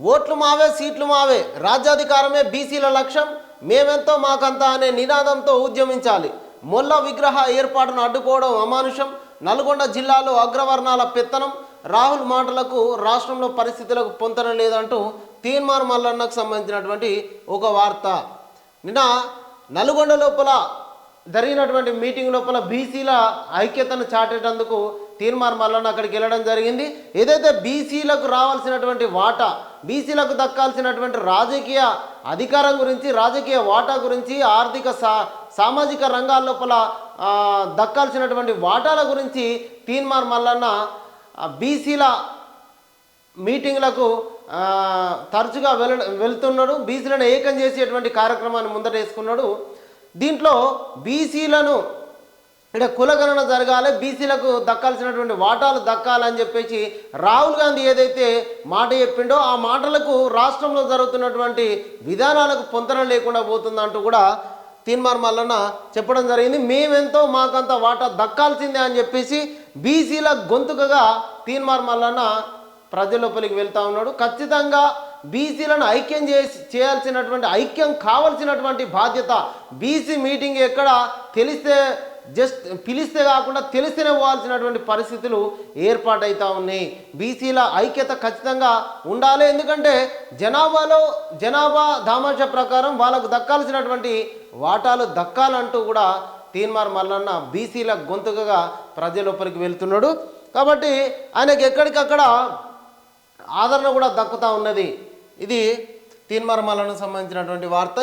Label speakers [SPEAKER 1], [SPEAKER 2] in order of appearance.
[SPEAKER 1] ఓట్లు మావే సీట్లు మావే రాజ్యాధికారమే బీసీల లక్ష్యం మేమెంతో మాకంతా అనే నినాదంతో ఉద్యమించాలి. మొల్ల విగ్రహ ఏర్పాటును అడ్డుకోవడం అమానుషం. నల్గొండ జిల్లాలో అగ్రవర్ణాల పెత్తనం. రాహుల్ మాటలకు రాష్ట్రంలో పరిస్థితులకు పొంతన లేదంటూ తీన్మార్ మల్లన్నకు సంబంధించినటువంటి ఒక వార్త. నిన్న నల్గొండ లోపల జరిగినటువంటి మీటింగ్ లోపల బీసీల ఐక్యతను చాటేటందుకు తీన్మార్ మల్లన్న అక్కడికి వెళ్ళడం జరిగింది. ఏదైతే బీసీలకు రావాల్సినటువంటి వాటా, బీసీలకు దక్కాల్సినటువంటి రాజకీయ అధికారం గురించి, రాజకీయ వాటా గురించి, ఆర్థిక సామాజిక రంగాల లోపల దక్కాల్సినటువంటి వాటాల గురించి తీన్మార్ మల్లన్న బీసీల మీటింగ్లకు తరచుగా వెళ్తున్నాడు. బీసీలను ఏకం చేసేటువంటి కార్యక్రమాన్ని ముందట వేసుకున్నాడు. దీంట్లో బీసీలను ఇక్కడ కులగణన జరగాలి, బీసీలకు దక్కాల్సినటువంటి వాటాలు దక్కాలని చెప్పేసి రాహుల్ గాంధీ ఏదైతే మాట చెప్పిండో ఆ మాటలకు రాష్ట్రంలో జరుగుతున్నటువంటి విధానాలకు పొంతన లేకుండా పోతుందంటూ కూడా తీన్మార్ మల్లన్న చెప్పడం జరిగింది. మేమెంతో మాకంత వాటా దక్కాల్సిందే అని చెప్పేసి బీసీల గొంతుకగా తీన్మార్ మల్లన్న ప్రజల్లోపలికి వెళ్తూ ఉన్నాడు. ఖచ్చితంగా బీసీలను ఐక్యం చేయాల్సినటువంటి, ఐక్యం కావాల్సినటువంటి బాధ్యత. బీసీ మీటింగ్ ఎక్కడ తెలిస్తే పిలిస్తే కాకుండా తెలిస్తేనే పోవాల్సినటువంటి పరిస్థితులు ఏర్పాటవుతూ ఉన్నాయి. బీసీల ఐక్యత ఖచ్చితంగా ఉండాలి. ఎందుకంటే జనాభా దామాషా ప్రకారం వాళ్ళకు దక్కాల్సినటువంటి వాటాలు దక్కాలంటూ కూడా తీన్మార్ మల్లన్న బీసీల గొంతుకగా ప్రజలోపలికి వెళ్తున్నాడు. కాబట్టి ఆయనకి ఎక్కడికక్కడ ఆదరణ కూడా దక్కుతూ ఉన్నది. ఇది తీన్మార్ మల్లన్నకు సంబంధించినటువంటి వార్త.